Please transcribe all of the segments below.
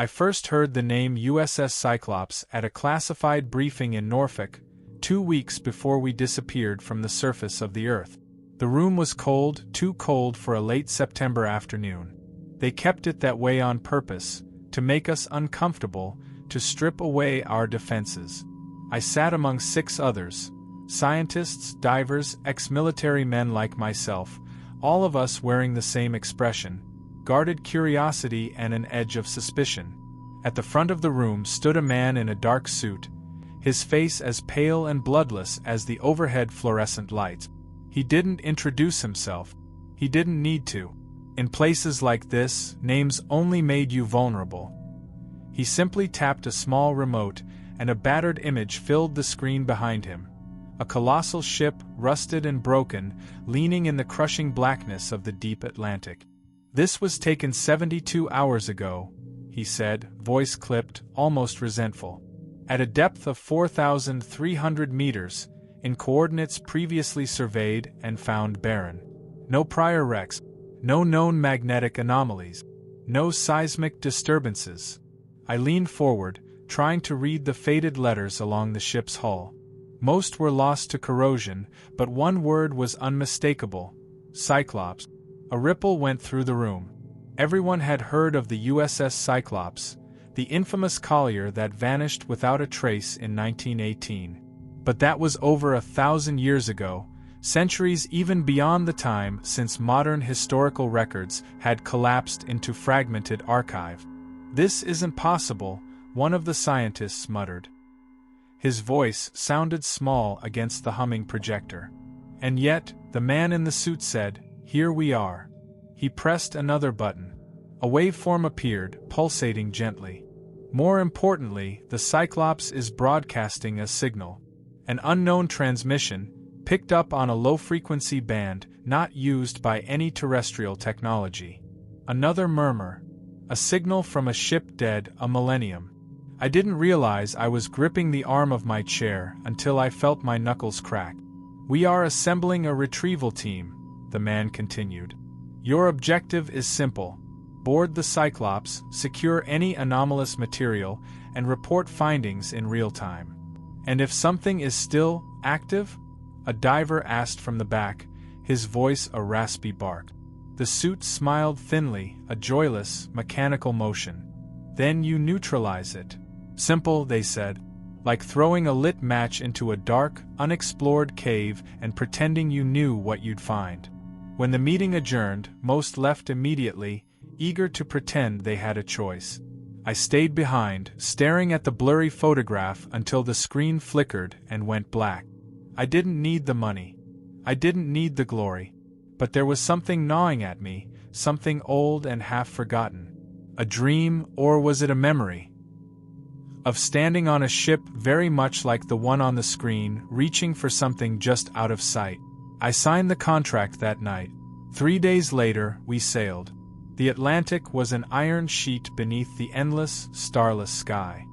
I first heard the name USS Cyclops at a classified briefing in Norfolk, 2 weeks before we disappeared from the surface of the Earth. The room was cold, too cold for a late September afternoon. They kept it that way on purpose, to make us uncomfortable, to strip away our defenses. I sat among 6 others, scientists, divers, ex-military men like myself, all of us wearing the same expression, guarded curiosity and an edge of suspicion. At the front of the room stood a man in a dark suit, his face as pale and bloodless as the overhead fluorescent lights. He didn't introduce himself. He didn't need to. In places like this, names only made you vulnerable. He simply tapped a small remote, and a battered image filled the screen behind him. A colossal ship, rusted and broken, leaning in the crushing blackness of the deep Atlantic. "This was taken 72 hours ago," he said, voice clipped, almost resentful. "At a depth of 4,300 meters, in coordinates previously surveyed and found barren. No prior wrecks, no known magnetic anomalies, no seismic disturbances." I leaned forward, trying to read the faded letters along the ship's hull. Most were lost to corrosion, but one word was unmistakable: Cyclops. A ripple went through the room. Everyone had heard of the USS Cyclops, the infamous collier that vanished without a trace in 1918. But that was over 1,000 years ago, centuries even beyond the time since modern historical records had collapsed into fragmented archive. "This isn't possible," one of the scientists muttered. His voice sounded small against the humming projector. And yet, the man in the suit said, "Here we are." He pressed another button. A waveform appeared, pulsating gently. More importantly, the Cyclops is broadcasting a signal. An unknown transmission, picked up on a low-frequency band, not used by any terrestrial technology. Another murmur. A signal from a ship dead a millennium. I didn't realize I was gripping the arm of my chair until I felt my knuckles crack. "We are assembling a retrieval team," the man continued. "Your objective is simple. Board the Cyclops, secure any anomalous material, and report findings in real time." "And if something is still active?" a diver asked from the back, his voice a raspy bark. The suit smiled thinly, a joyless, mechanical motion. "Then you neutralize it." "Simple," they said. "Like throwing a lit match into a dark, unexplored cave and pretending you knew what you'd find." When the meeting adjourned, most left immediately, eager to pretend they had a choice. I stayed behind, staring at the blurry photograph until the screen flickered and went black. I didn't need the money. I didn't need the glory. But there was something gnawing at me, something old and half-forgotten. A dream, or was it a memory? Of standing on a ship very much like the one on the screen, reaching for something just out of sight. I signed the contract that night. 3 days later, we sailed. The Atlantic was an iron sheet beneath the endless, starless sky.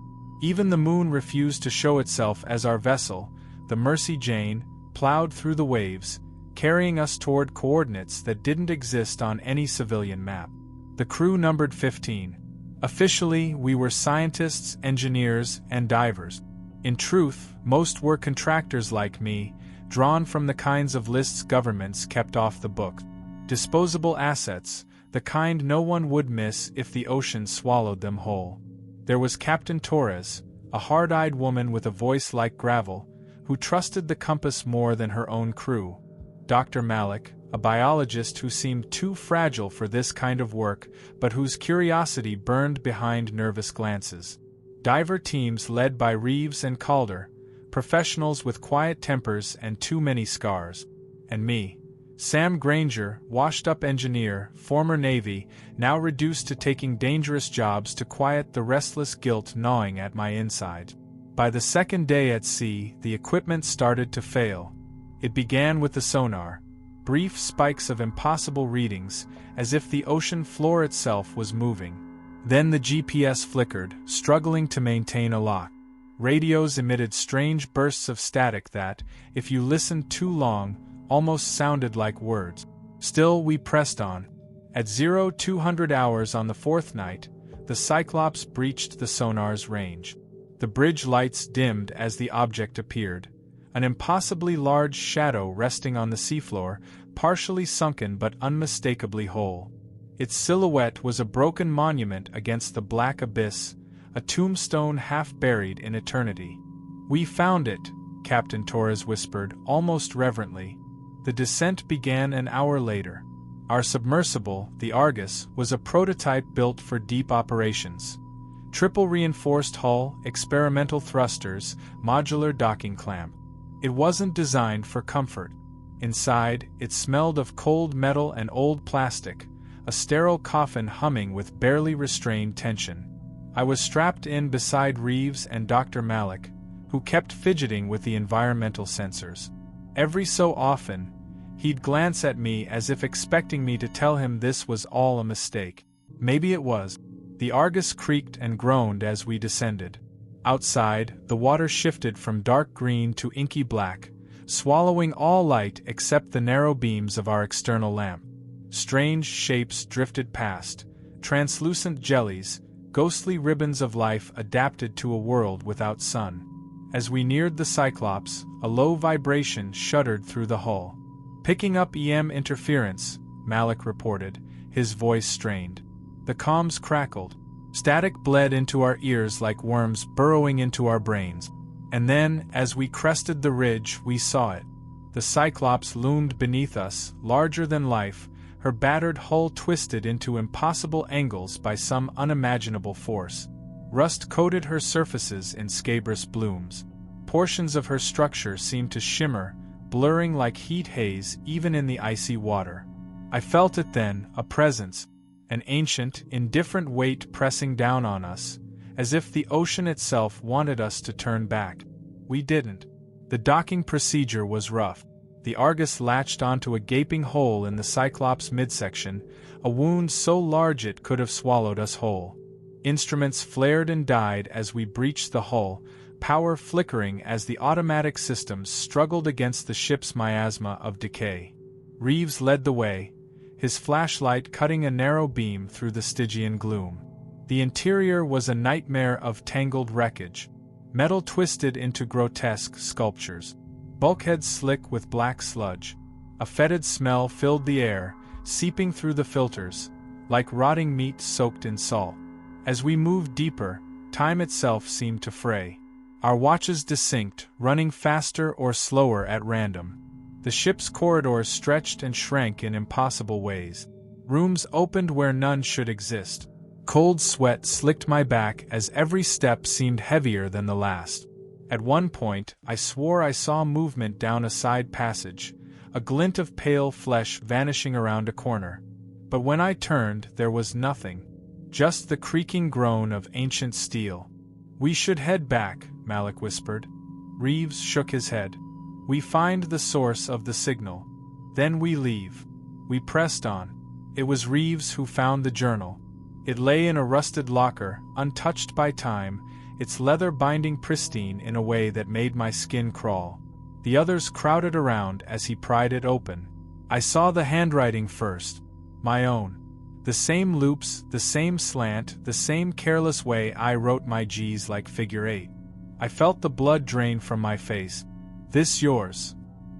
Even the moon refused to show itself as our vessel, the Mercy Jane, plowed through the waves, carrying us toward coordinates that didn't exist on any civilian map. The crew numbered 15. Officially, we were scientists, engineers, and divers. In truth, most were contractors like me, drawn from the kinds of lists governments kept off the books. Disposable assets, the kind no one would miss if the ocean swallowed them whole. There was Captain Torres, a hard-eyed woman with a voice like gravel, who trusted the compass more than her own crew. Dr. Malik, a biologist who seemed too fragile for this kind of work, but whose curiosity burned behind nervous glances. Diver teams led by Reeves and Calder, professionals with quiet tempers and too many scars. And me, Sam Granger, washed-up engineer, former Navy, now reduced to taking dangerous jobs to quiet the restless guilt gnawing at my inside. By the second day at sea, the equipment started to fail. It began with the sonar. Brief spikes of impossible readings, as if the ocean floor itself was moving. Then the GPS flickered, struggling to maintain a lock. Radios emitted strange bursts of static that, if you listened too long, almost sounded like words. Still, we pressed on. At 0200 hours on the 4th night, The Cyclops breached the sonar's range. The bridge lights dimmed as the object appeared, an impossibly large shadow resting on the seafloor, partially sunken but unmistakably whole. Its silhouette was a broken monument against the black abyss, a tombstone half buried in eternity. "We found it," Captain Torres whispered, almost reverently. The descent began an hour later. Our submersible, the Argus, was a prototype built for deep operations. Triple reinforced hull, experimental thrusters, modular docking clamp. It wasn't designed for comfort. Inside, it smelled of cold metal and old plastic, a sterile coffin humming with barely restrained tension. I was strapped in beside Reeves and Dr. Malik, who kept fidgeting with the environmental sensors. Every so often, he'd glance at me as if expecting me to tell him this was all a mistake. Maybe it was. The Argus creaked and groaned as we descended. Outside, the water shifted from dark green to inky black, swallowing all light except the narrow beams of our external lamp. Strange shapes drifted past, translucent jellies, ghostly ribbons of life adapted to a world without sun. As we neared the Cyclops, a low vibration shuddered through the hull. "Picking up EM interference," Malik reported, his voice strained. The comms crackled. Static bled into our ears like worms burrowing into our brains. And then, as we crested the ridge, we saw it. The Cyclops loomed beneath us, larger than life, her battered hull twisted into impossible angles by some unimaginable force. Rust coated her surfaces in scabrous blooms. Portions of her structure seemed to shimmer, blurring like heat haze even in the icy water. I felt it then, a presence, an ancient, indifferent weight pressing down on us, as if the ocean itself wanted us to turn back. We didn't. The docking procedure was rough. The Argus latched onto a gaping hole in the Cyclops midsection, a wound so large it could have swallowed us whole. Instruments flared and died as we breached the hull, power flickering as the automatic systems struggled against the ship's miasma of decay. Reeves led the way, his flashlight cutting a narrow beam through the Stygian gloom. The interior was a nightmare of tangled wreckage. Metal twisted into grotesque sculptures. Bulkheads slick with black sludge. A fetid smell filled the air, seeping through the filters, like rotting meat soaked in salt. As we moved deeper, time itself seemed to fray. Our watches dissynced, running faster or slower at random. The ship's corridors stretched and shrank in impossible ways. Rooms opened where none should exist. Cold sweat slicked my back as every step seemed heavier than the last. At one point, I swore I saw movement down a side passage, a glint of pale flesh vanishing around a corner. But when I turned, there was nothing. Just the creaking groan of ancient steel. "We should head back," Malik whispered. Reeves shook his head. "We find the source of the signal. Then we leave." We pressed on. It was Reeves who found the journal. It lay in a rusted locker, untouched by time, its leather binding pristine in a way that made my skin crawl. The others crowded around as he pried it open. I saw the handwriting first. My own. The same loops, the same slant, the same careless way I wrote my G's like figure 8. I felt the blood drain from my face. "This yours?"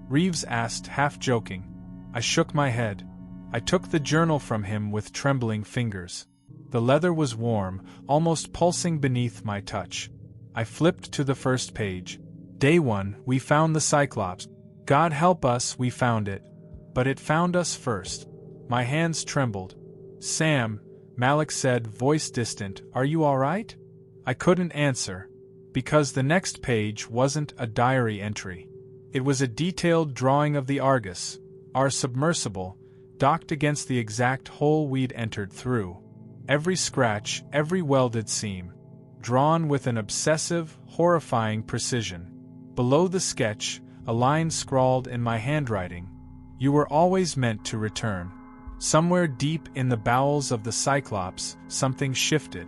Reeves asked, half joking. I shook my head. I took the journal from him with trembling fingers. The leather was warm, almost pulsing beneath my touch. I flipped to the first page. Day 1, we found the Cyclops. God help us, we found it. But it found us first. My hands trembled. "Sam," Malik said, voice distant, "are you all right?" I couldn't answer. Because the next page wasn't a diary entry. It was a detailed drawing of the Argus, our submersible, docked against the exact hole we'd entered through. Every scratch, every welded seam. Drawn with an obsessive, horrifying precision. Below the sketch, a line scrawled in my handwriting. "You were always meant to return." Somewhere deep in the bowels of the Cyclops, something shifted.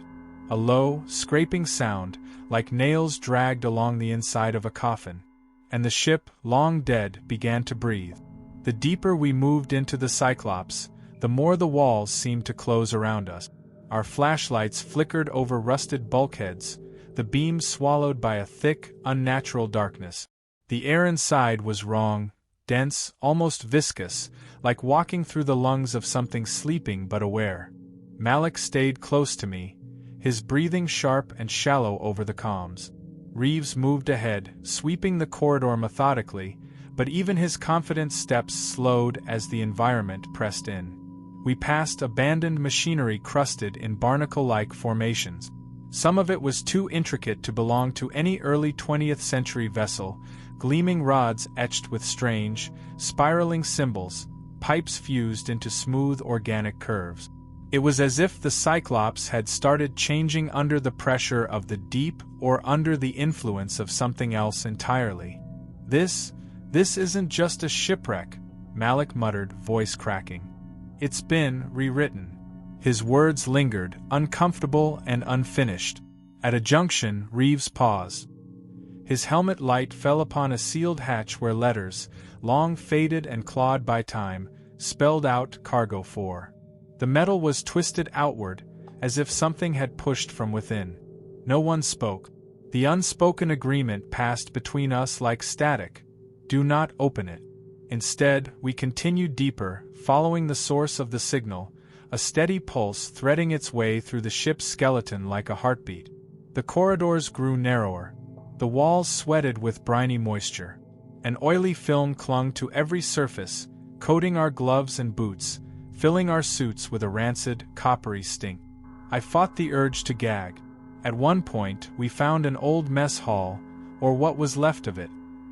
A low, scraping sound, like nails dragged along the inside of a coffin. And the ship, long dead, began to breathe. The deeper we moved into the Cyclops, the more the walls seemed to close around us. Our flashlights flickered over rusted bulkheads, the beams swallowed by a thick, unnatural darkness. The air inside was wrong, dense, almost viscous, like walking through the lungs of something sleeping but aware. Malik stayed close to me, his breathing sharp and shallow over the comms. Reeves moved ahead, sweeping the corridor methodically, but even his confident steps slowed as the environment pressed in. We passed abandoned machinery crusted in barnacle-like formations. Some of it was too intricate to belong to any early 20th century vessel, gleaming rods etched with strange, spiraling symbols, pipes fused into smooth organic curves. It was as if the Cyclops had started changing under the pressure of the deep or under the influence of something else entirely. This isn't just a shipwreck, Malik muttered, voice cracking. It's been rewritten. His words lingered, uncomfortable and unfinished. At a junction, Reeves paused. His helmet light fell upon a sealed hatch where letters, long faded and clawed by time, spelled out Cargo 4. The metal was twisted outward, as if something had pushed from within. No one spoke. The unspoken agreement passed between us like static. Do not open it. Instead, we continued deeper, following the source of the signal, a steady pulse threading its way through the ship's skeleton like a heartbeat. The corridors grew narrower. The walls sweated with briny moisture. An oily film clung to every surface, coating our gloves and boots, filling our suits with a rancid, coppery stink. I fought the urge to gag. At one point, we found an old mess hall, or what was left of it.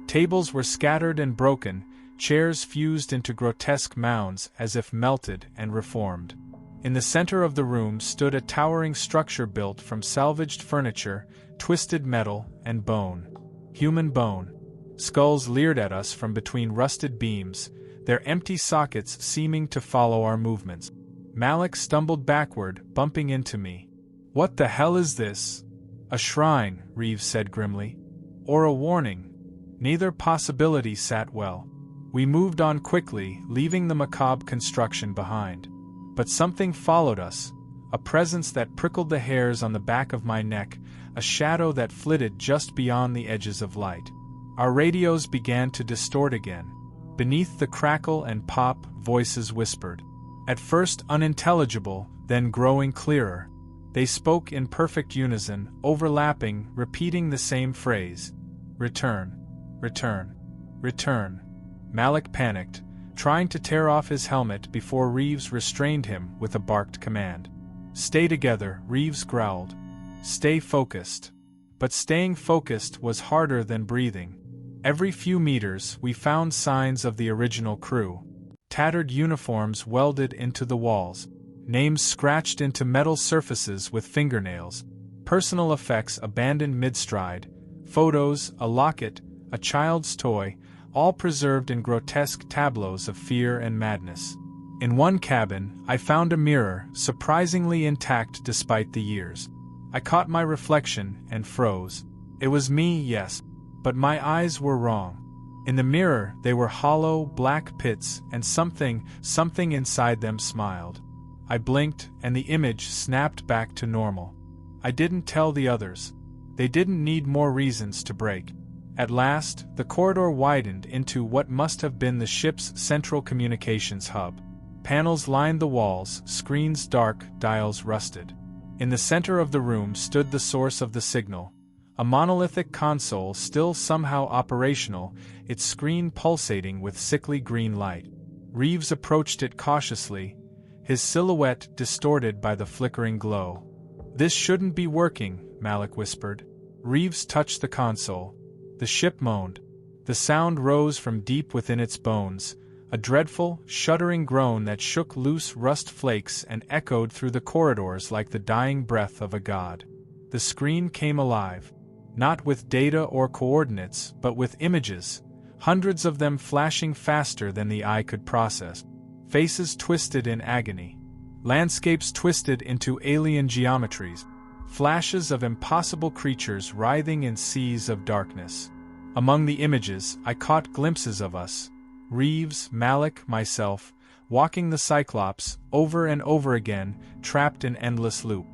Tables were scattered and broken, chairs fused into grotesque mounds as if melted and reformed. In the center of the room stood a towering structure built from salvaged furniture, twisted metal, and bone. Human bone. Skulls leered at us from between rusted beams, their empty sockets seeming to follow our movements. Malik stumbled backward, bumping into me. "What the hell is this?" "A shrine," Reeves said grimly. "Or a warning." Neither possibility sat well. We moved on quickly, leaving the macabre construction behind. But something followed us, a presence that prickled the hairs on the back of my neck, a shadow that flitted just beyond the edges of light. Our radios began to distort again. Beneath the crackle and pop, voices whispered. At first unintelligible, then growing clearer. They spoke in perfect unison, overlapping, repeating the same phrase. "Return. Return. Return." Malik panicked, trying to tear off his helmet before Reeves restrained him with a barked command. "Stay together," Reeves growled. "Stay focused." But staying focused was harder than breathing. Every few meters, we found signs of the original crew. Tattered uniforms welded into the walls. Names scratched into metal surfaces with fingernails. Personal effects abandoned mid-stride. Photos, a locket, a child's toy, all preserved in grotesque tableaus of fear and madness. In one cabin, I found a mirror, surprisingly intact despite the years. I caught my reflection and froze. It was me, yes, but my eyes were wrong. In the mirror, they were hollow, black pits, and something inside them smiled. I blinked, and the image snapped back to normal. I didn't tell the others. They didn't need more reasons to break. At last, the corridor widened into what must have been the ship's central communications hub. Panels lined the walls, screens dark, dials rusted. In the center of the room stood the source of the signal, a monolithic console still somehow operational, its screen pulsating with sickly green light. Reeves approached it cautiously, his silhouette distorted by the flickering glow. "This shouldn't be working," Malik whispered. Reeves touched the console. The ship moaned. The sound rose from deep within its bones, a dreadful, shuddering groan that shook loose rust flakes and echoed through the corridors like the dying breath of a god. The screen came alive, not with data or coordinates, but with images, hundreds of them flashing faster than the eye could process. Faces twisted in agony. Landscapes twisted into alien geometries. Flashes of impossible creatures writhing in seas of darkness. Among the images, I caught glimpses of us. Reeves, Malik, myself, walking the Cyclops, over and over again, trapped in endless loop.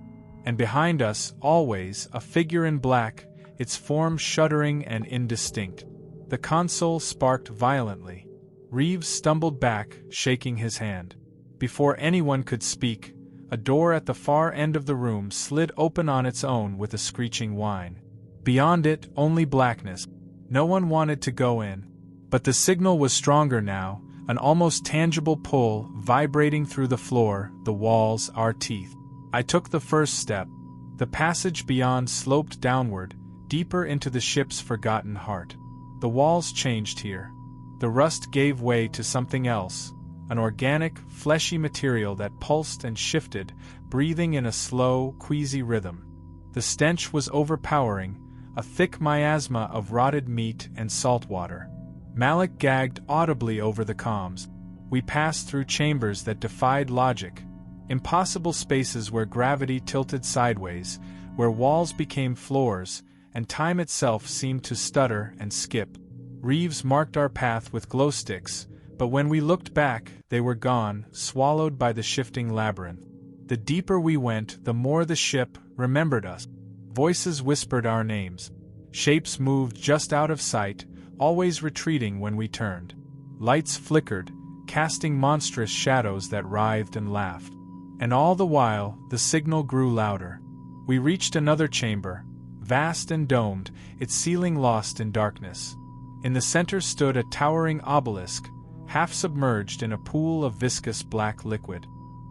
And behind us, always, a figure in black, its form shuddering and indistinct. The console sparked violently. Reeves stumbled back, shaking his hand. Before anyone could speak, a door at the far end of the room slid open on its own with a screeching whine. Beyond it, only blackness. No one wanted to go in. But the signal was stronger now, an almost tangible pull vibrating through the floor, the walls, our teeth. I took the first step. The passage beyond sloped downward, deeper into the ship's forgotten heart. The walls changed here. The rust gave way to something else, an organic, fleshy material that pulsed and shifted, breathing in a slow, queasy rhythm. The stench was overpowering, a thick miasma of rotted meat and salt water. Malik gagged audibly over the comms. We passed through chambers that defied logic. Impossible spaces where gravity tilted sideways, where walls became floors, and time itself seemed to stutter and skip. Reeves marked our path with glow sticks, but when we looked back, they were gone, swallowed by the shifting labyrinth. The deeper we went, the more the ship remembered us. Voices whispered our names. Shapes moved just out of sight, always retreating when we turned. Lights flickered, casting monstrous shadows that writhed and laughed. And all the while, the signal grew louder. We reached another chamber, vast and domed, its ceiling lost in darkness. In the center stood a towering obelisk, half submerged in a pool of viscous black liquid.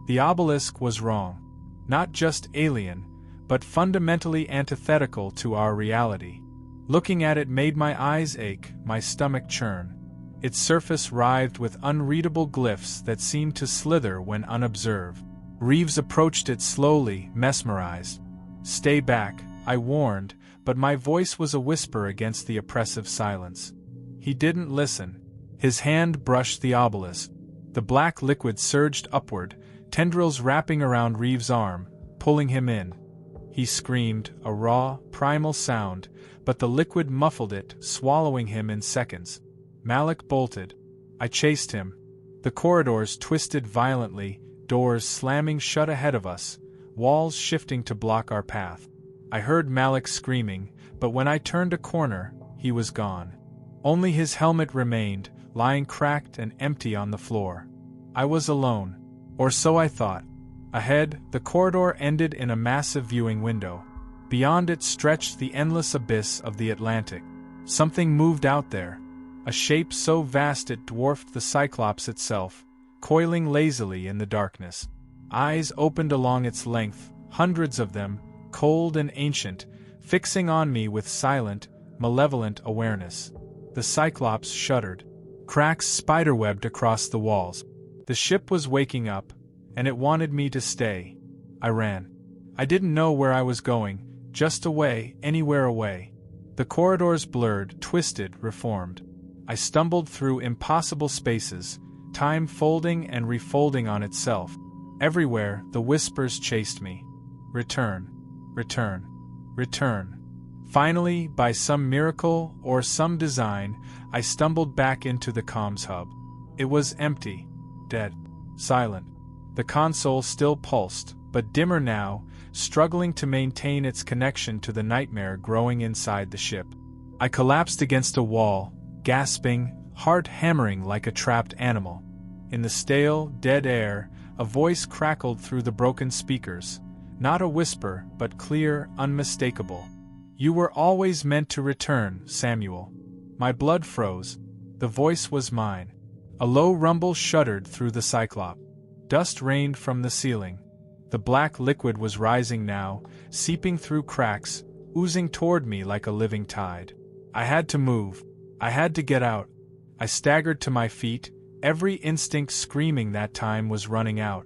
The obelisk was wrong. Not just alien, but fundamentally antithetical to our reality. Looking at it made my eyes ache, my stomach churn. Its surface writhed with unreadable glyphs that seemed to slither when unobserved. Reeves approached it slowly, mesmerized. "Stay back," I warned, but my voice was a whisper against the oppressive silence. He didn't listen. His hand brushed the obelisk. The black liquid surged upward, tendrils wrapping around Reeves' arm, pulling him in. He screamed, a raw, primal sound, but the liquid muffled it, swallowing him in seconds. Malik bolted. I chased him. The corridors twisted violently, doors slamming shut ahead of us, walls shifting to block our path. I heard Malik screaming, but when I turned a corner, he was gone. Only his helmet remained, lying cracked and empty on the floor. I was alone. Or so I thought. Ahead, the corridor ended in a massive viewing window. Beyond it stretched the endless abyss of the Atlantic. Something moved out there. A shape so vast it dwarfed the Cyclops itself, coiling lazily in the darkness. Eyes opened along its length, hundreds of them, cold and ancient, fixing on me with silent, malevolent awareness. The Cyclops shuddered. Cracks spiderwebbed across the walls. The ship was waking up, and it wanted me to stay. I ran. I didn't know where I was going, just away, anywhere away. The corridors blurred, twisted, reformed. I stumbled through impossible spaces, time folding and refolding on itself. Everywhere, the whispers chased me. Return. Return. Return. Finally, by some miracle or some design, I stumbled back into the comms hub. It was empty, dead, silent. The console still pulsed, but dimmer now, struggling to maintain its connection to the nightmare growing inside the ship. I collapsed against a wall, gasping, heart hammering like a trapped animal. In the stale, dead air, a voice crackled through the broken speakers, not a whisper, but clear, unmistakable. "You were always meant to return, Samuel." My blood froze. The voice was mine. A low rumble shuddered through the Cyclops. Dust rained from the ceiling. The black liquid was rising now, seeping through cracks, oozing toward me like a living tide. I had to move. I had to get out. I staggered to my feet, every instinct screaming that time was running out.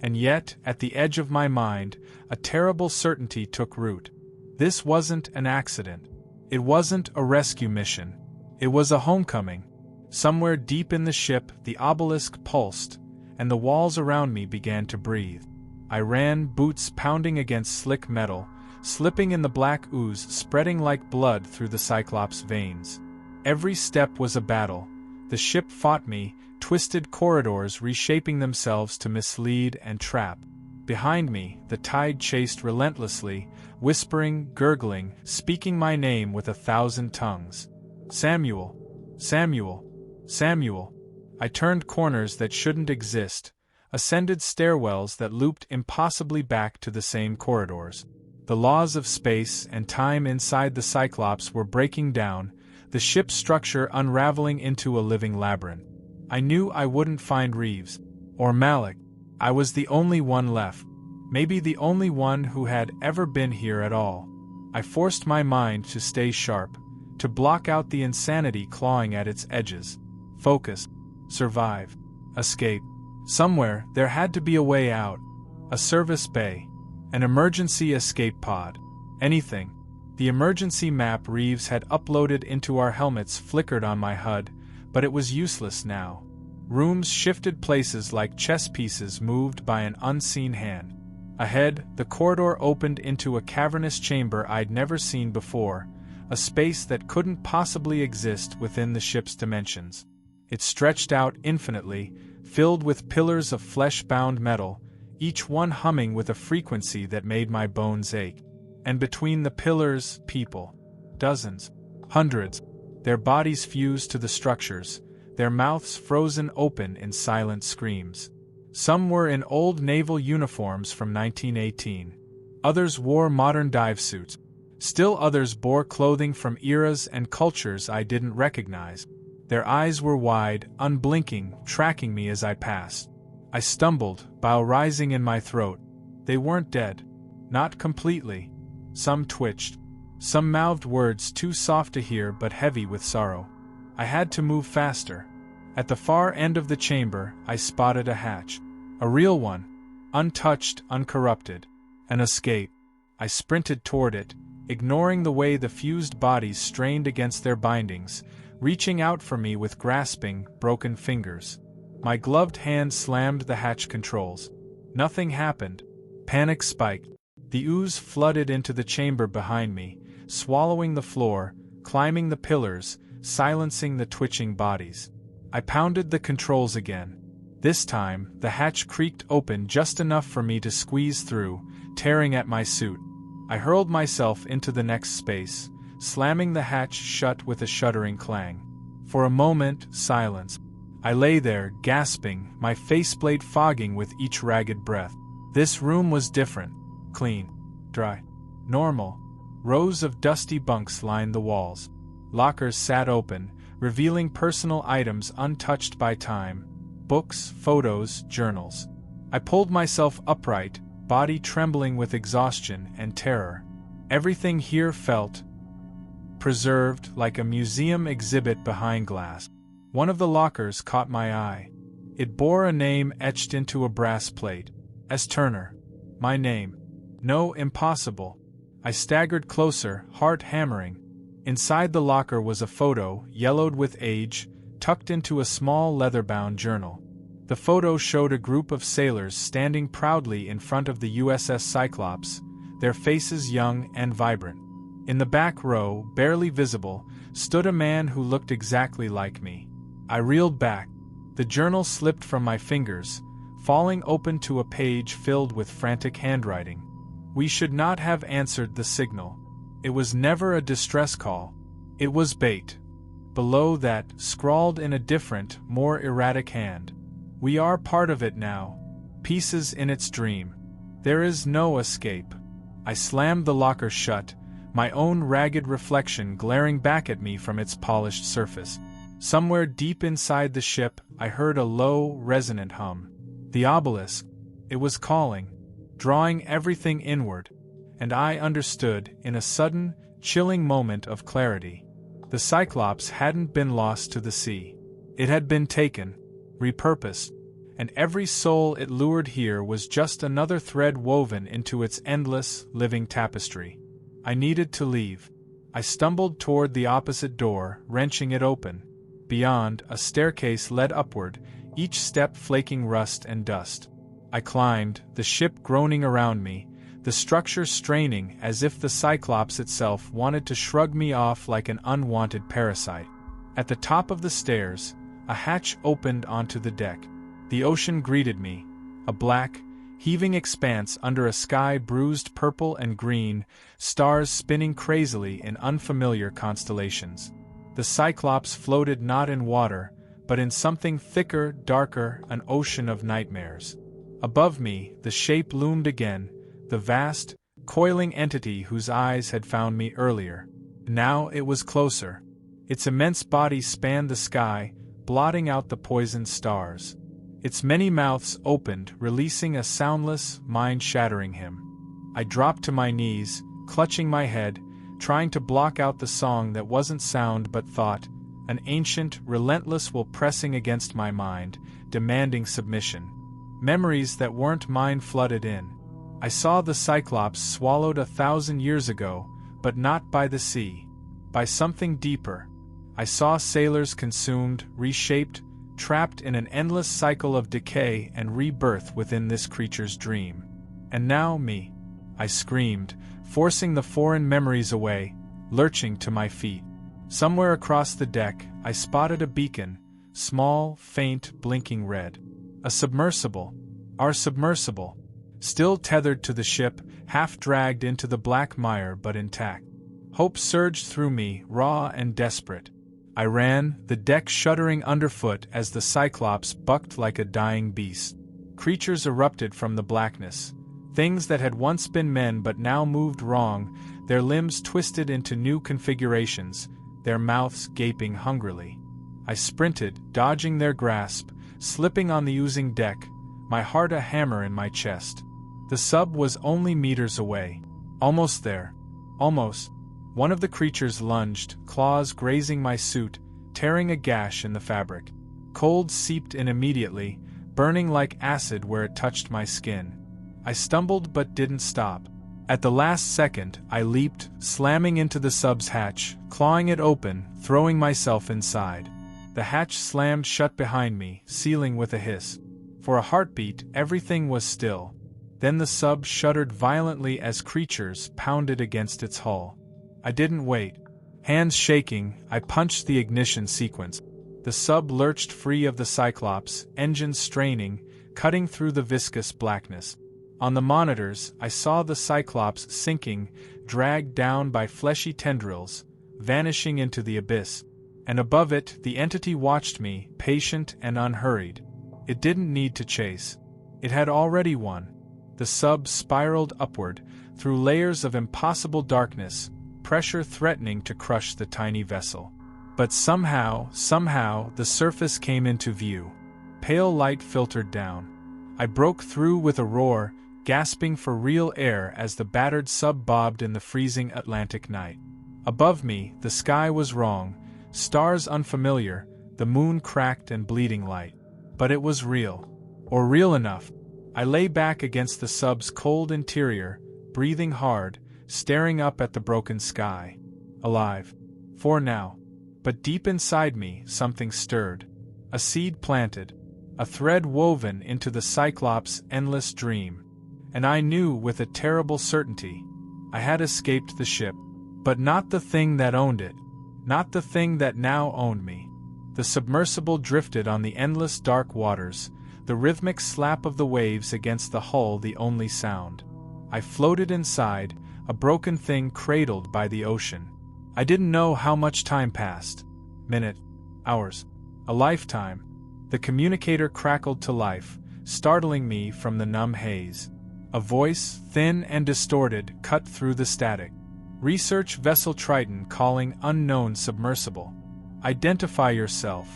And yet, at the edge of my mind, a terrible certainty took root. This wasn't an accident. It wasn't a rescue mission. It was a homecoming. Somewhere deep in the ship, the obelisk pulsed, and the walls around me began to breathe. I ran, boots pounding against slick metal, slipping in the black ooze spreading like blood through the Cyclops' veins. Every step was a battle, The ship fought me, twisted corridors reshaping themselves to mislead and trap. Behind me, the tide chased relentlessly, whispering, gurgling, speaking my name with 1,000 tongues. Samuel! Samuel! Samuel! I turned corners that shouldn't exist, ascended stairwells that looped impossibly back to the same corridors. The laws of space and time inside the Cyclops were breaking down, the ship's structure unraveling into a living labyrinth. I knew I wouldn't find Reeves. Or Malik. I was the only one left. Maybe the only one who had ever been here at all. I forced my mind to stay sharp, to block out the insanity clawing at its edges. Focus. Survive. Escape. Somewhere, there had to be a way out. A service bay. An emergency escape pod. Anything. The emergency map Reeves had uploaded into our helmets flickered on my HUD, but it was useless now. Rooms shifted places like chess pieces moved by an unseen hand. Ahead, the corridor opened into a cavernous chamber I'd never seen before, a space that couldn't possibly exist within the ship's dimensions. It stretched out infinitely, filled with pillars of flesh-bound metal, each one humming with a frequency that made my bones ache. And between the pillars, people. Dozens. Hundreds. Their bodies fused to the structures, their mouths frozen open in silent screams. Some were in old naval uniforms from 1918. Others wore modern dive suits. Still others bore clothing from eras and cultures I didn't recognize. Their eyes were wide, unblinking, tracking me as I passed. I stumbled, bile rising in my throat. They weren't dead. Not completely. Some twitched. Some mouthed words too soft to hear but heavy with sorrow. I had to move faster. At the far end of the chamber, I spotted a hatch. A real one. Untouched, uncorrupted. An escape. I sprinted toward it, ignoring the way the fused bodies strained against their bindings, reaching out for me with grasping, broken fingers. My gloved hand slammed the hatch controls. Nothing happened. Panic spiked. The ooze flooded into the chamber behind me, swallowing the floor, climbing the pillars, silencing the twitching bodies. I pounded the controls again. This time, the hatch creaked open just enough for me to squeeze through, tearing at my suit. I hurled myself into the next space, slamming the hatch shut with a shuddering clang. For a moment, silence. I lay there, gasping, my faceplate fogging with each ragged breath. This room was different. Clean. Dry. Normal. Rows of dusty bunks lined the walls. Lockers sat open, revealing personal items untouched by time. Books, photos, journals. I pulled myself upright, body trembling with exhaustion and terror. Everything here felt preserved, like a museum exhibit behind glass. One of the lockers caught my eye. It bore a name etched into a brass plate. S. Turner. My name. No, impossible. I staggered closer, heart hammering. Inside the locker was a photo, yellowed with age, tucked into a small leather-bound journal. The photo showed a group of sailors standing proudly in front of the USS Cyclops, their faces young and vibrant. In the back row, barely visible, stood a man who looked exactly like me. I reeled back. The journal slipped from my fingers, falling open to a page filled with frantic handwriting. We should not have answered the signal. It was never a distress call. It was bait. Below that, scrawled in a different, more erratic hand. We are part of it now. Pieces in its dream. There is no escape. I slammed the locker shut, my own ragged reflection glaring back at me from its polished surface. Somewhere deep inside the ship, I heard a low, resonant hum. The obelisk. It was calling, drawing everything inward, and I understood, in a sudden, chilling moment of clarity. The Cyclops hadn't been lost to the sea. It had been taken, repurposed, and every soul it lured here was just another thread woven into its endless, living tapestry. I needed to leave. I stumbled toward the opposite door, wrenching it open. Beyond, a staircase led upward, each step flaking rust and dust. I climbed, the ship groaning around me, the structure straining as if the Cyclops itself wanted to shrug me off like an unwanted parasite. At the top of the stairs, A hatch opened onto the deck. The ocean greeted me, a black, heaving expanse under a sky bruised purple and green, stars spinning crazily in unfamiliar constellations. The Cyclops floated not in water, but in something thicker, darker, an ocean of nightmares. Above me, the shape loomed again, the vast, coiling entity whose eyes had found me earlier. Now it was closer. Its immense body spanned the sky, blotting out the poisoned stars. Its many mouths opened, releasing a soundless, mind-shattering hymn. I dropped to my knees, clutching my head, trying to block out the song that wasn't sound but thought, an ancient, relentless will pressing against my mind, demanding submission. Memories that weren't mine flooded in. I saw the Cyclops swallowed 1,000 years ago, but not by the sea. By something deeper. I saw sailors consumed, reshaped, trapped in an endless cycle of decay and rebirth within this creature's dream. And now me. I screamed, forcing the foreign memories away, lurching to my feet. Somewhere across the deck, I spotted a beacon, small, faint, blinking red. A submersible. Our submersible. Still tethered to the ship, half dragged into the black mire but intact. Hope surged through me, raw and desperate. I ran, the deck shuddering underfoot as the Cyclops bucked like a dying beast. Creatures erupted from the blackness. Things that had once been men but now moved wrong, their limbs twisted into new configurations, their mouths gaping hungrily. I sprinted, dodging their grasp, slipping on the oozing deck, my heart a hammer in my chest. The sub was only meters away. Almost there. Almost. One of the creatures lunged, claws grazing my suit, tearing a gash in the fabric. Cold seeped in immediately, burning like acid where it touched my skin. I stumbled but didn't stop. At the last second, I leaped, slamming into the sub's hatch, clawing it open, throwing myself inside. The hatch slammed shut behind me, sealing with a hiss. For a heartbeat, everything was still. Then the sub shuddered violently as creatures pounded against its hull. I didn't wait. Hands shaking, I punched the ignition sequence. The sub lurched free of the Cyclops, engines straining, cutting through the viscous blackness. On the monitors, I saw the Cyclops sinking, dragged down by fleshy tendrils, vanishing into the abyss. And above it, the entity watched me, patient and unhurried. It didn't need to chase. It had already won. The sub spiraled upward, through layers of impossible darkness, pressure threatening to crush the tiny vessel. But somehow, the surface came into view. Pale light filtered down. I broke through with a roar, gasping for real air as the battered sub bobbed in the freezing Atlantic night. Above me, the sky was wrong, stars unfamiliar, the moon cracked and bleeding light. But it was real. Or real enough. I lay back against the sub's cold interior, breathing hard, staring up at the broken sky. Alive. For now. But deep inside me, something stirred. A seed planted. A thread woven into the Cyclops' endless dream. And I knew with a terrible certainty, I had escaped the ship. But not the thing that owned it. Not the thing that now owned me. The submersible drifted on the endless dark waters, the rhythmic slap of the waves against the hull the only sound. I floated inside, a broken thing cradled by the ocean. I didn't know how much time passed. Minute, hours, a lifetime. The communicator crackled to life, startling me from the numb haze. A voice, thin and distorted, cut through the static. Research Vessel Triton calling unknown submersible. Identify yourself.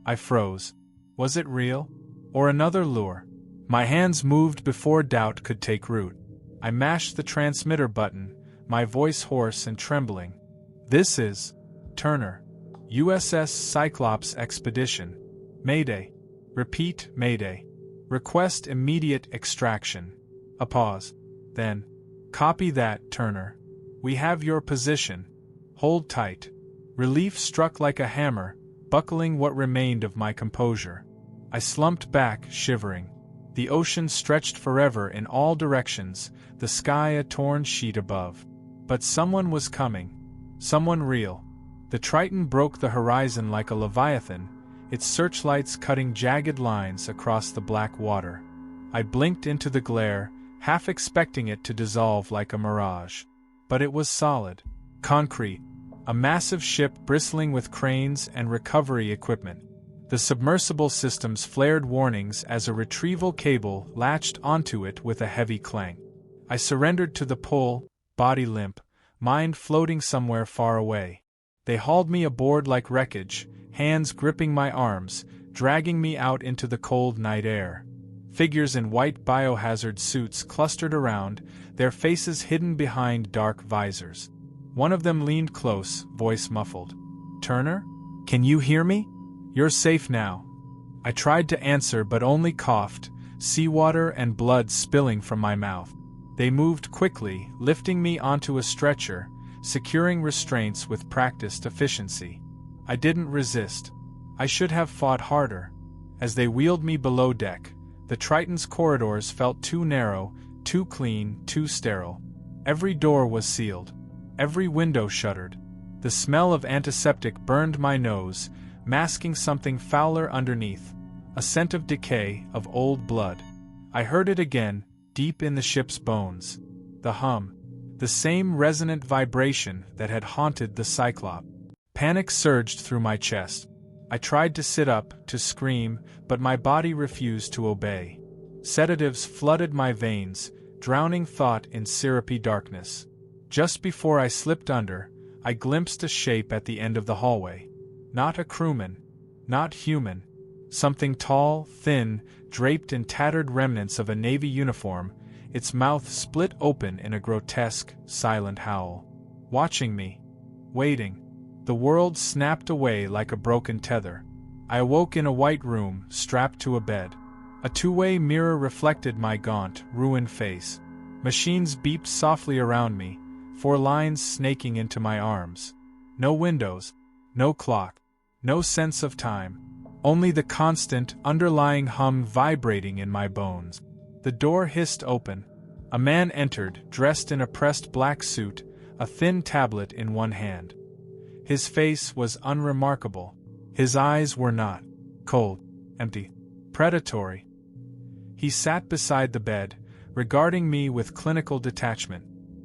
I froze. Was it real? Or another lure? My hands moved before doubt could take root. I mashed the transmitter button, my voice hoarse and trembling. This is Turner. USS Cyclops Expedition. Mayday. Repeat, Mayday. Request immediate extraction. A pause. Then. Copy that, Turner. We have your position. Hold tight. Relief struck like a hammer, buckling what remained of my composure. I slumped back, shivering. The ocean stretched forever in all directions, the sky a torn sheet above. But someone was coming. Someone real. The Triton broke the horizon like a leviathan, its searchlights cutting jagged lines across the black water. I blinked into the glare, half expecting it to dissolve like a mirage. But it was solid. Concrete. A massive ship bristling with cranes and recovery equipment. The submersible systems flared warnings as a retrieval cable latched onto it with a heavy clang. I surrendered to the pull, body limp, mind floating somewhere far away. They hauled me aboard like wreckage, hands gripping my arms, dragging me out into the cold night air. Figures in white biohazard suits clustered around, their faces hidden behind dark visors. One of them leaned close, voice muffled. "Turner? Can you hear me? You're safe now." I tried to answer but only coughed, seawater and blood spilling from my mouth. They moved quickly, lifting me onto a stretcher, securing restraints with practiced efficiency. I didn't resist. I should have fought harder. As they wheeled me below deck, the Triton's corridors felt too narrow, too clean, too sterile. Every door was sealed. Every window shuttered. The smell of antiseptic burned my nose, masking something fouler underneath. A scent of decay, of old blood. I heard it again, deep in the ship's bones. The hum. The same resonant vibration that had haunted the Cyclops. Panic surged through my chest. I tried to sit up, to scream, but my body refused to obey. Sedatives flooded my veins, drowning thought in syrupy darkness. Just before I slipped under, I glimpsed a shape at the end of the hallway. Not a crewman. Not human. Something tall, thin, draped in tattered remnants of a Navy uniform, its mouth split open in a grotesque, silent howl. Watching me. Waiting. The world snapped away like a broken tether. I awoke in a white room, strapped to a bed. A two-way mirror reflected my gaunt, ruined face. Machines beeped softly around me, 4 lines snaking into my arms. No windows. No clock. No sense of time. Only the constant, underlying hum vibrating in my bones. The door hissed open. A man entered, dressed in a pressed black suit, a thin tablet in one hand. His face was unremarkable. His eyes were not cold, empty, predatory. He sat beside the bed, regarding me with clinical detachment.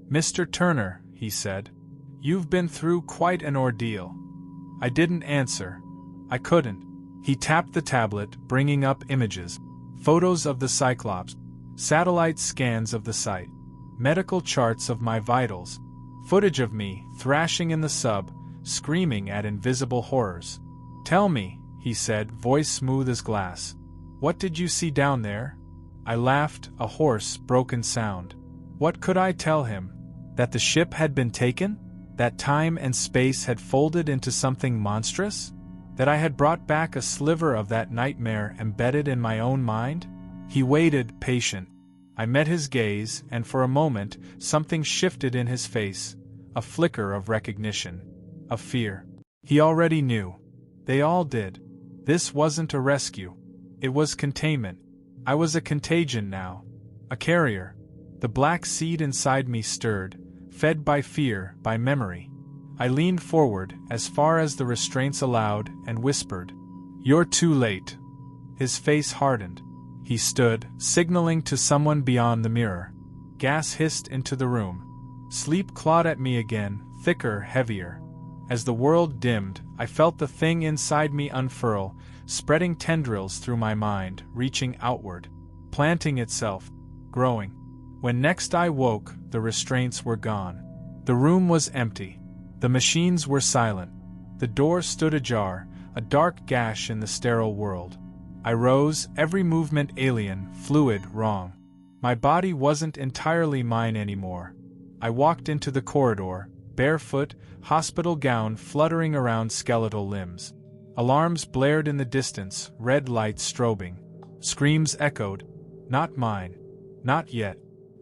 "Mr. Turner," he said, "you've been through quite an ordeal." I didn't answer. I couldn't. He tapped the tablet, bringing up images. Photos of the Cyclops. Satellite scans of the site. Medical charts of my vitals. Footage of me, thrashing in the sub, screaming at invisible horrors. "Tell me," he said, voice smooth as glass. "What did you see down there?" I laughed, a hoarse, broken sound. What could I tell him? That the ship had been taken? That time and space had folded into something monstrous? That I had brought back a sliver of that nightmare embedded in my own mind? He waited, patient. I met his gaze, and for a moment, something shifted in his face. A flicker of recognition. Of fear. He already knew. They all did. This wasn't a rescue. It was containment. I was a contagion now. A carrier. The black seed inside me stirred, fed by fear, by memory. I leaned forward, as far as the restraints allowed, and whispered, "You're too late." His face hardened. He stood, signaling to someone beyond the mirror. Gas hissed into the room. Sleep clawed at me again, thicker, heavier. As the world dimmed, I felt the thing inside me unfurl, spreading tendrils through my mind, reaching outward, planting itself, growing. When next I woke, the restraints were gone. The room was empty. The machines were silent. The door stood ajar, a dark gash in the sterile world. I rose, every movement alien, fluid, wrong. My body wasn't entirely mine anymore. I walked into the corridor, barefoot, hospital gown fluttering around skeletal limbs. Alarms blared in the distance, red lights strobing. Screams echoed. Not mine. Not yet.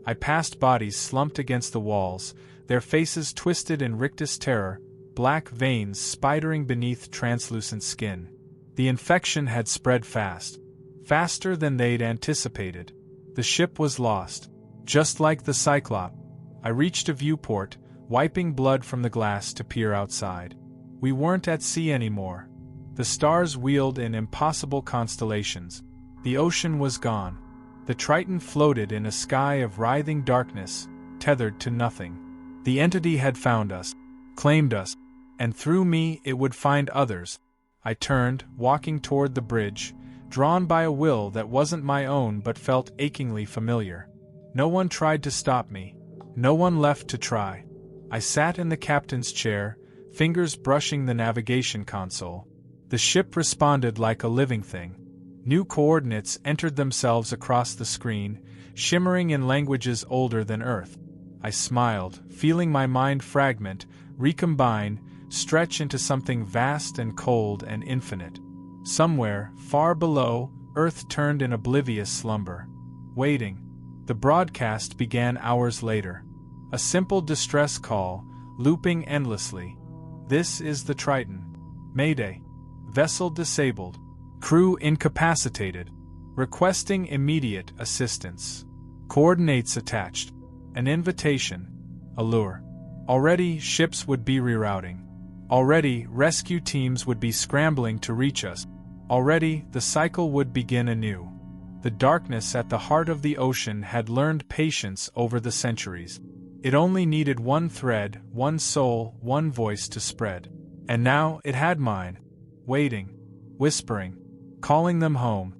I passed bodies slumped against the walls, their faces twisted in rictus terror, black veins spidering beneath translucent skin. The infection had spread fast. Faster than they'd anticipated. The ship was lost. Just like the Cyclops. I reached a viewport, wiping blood from the glass to peer outside. We weren't at sea anymore. The stars wheeled in impossible constellations. The ocean was gone. The Triton floated in a sky of writhing darkness, tethered to nothing. The entity had found us, claimed us, and through me it would find others. I turned, walking toward the bridge, drawn by a will that wasn't my own but felt achingly familiar. No one tried to stop me. No one left to try. I sat in the captain's chair, fingers brushing the navigation console. The ship responded like a living thing. New coordinates entered themselves across the screen, shimmering in languages older than Earth. I smiled, feeling my mind fragment, recombine, stretch into something vast and cold and infinite. Somewhere, far below, Earth turned in oblivious slumber. Waiting. The broadcast began hours later. A simple distress call, looping endlessly. This is the Triton. Mayday. Vessel disabled. Crew incapacitated. Requesting immediate assistance. Coordinates attached. An invitation. A lure. Already, ships would be rerouting. Already, rescue teams would be scrambling to reach us. Already, the cycle would begin anew. The darkness at the heart of the ocean had learned patience over the centuries. It only needed one thread, one soul, one voice to spread. And now it had mine. Waiting. Whispering. Calling them home.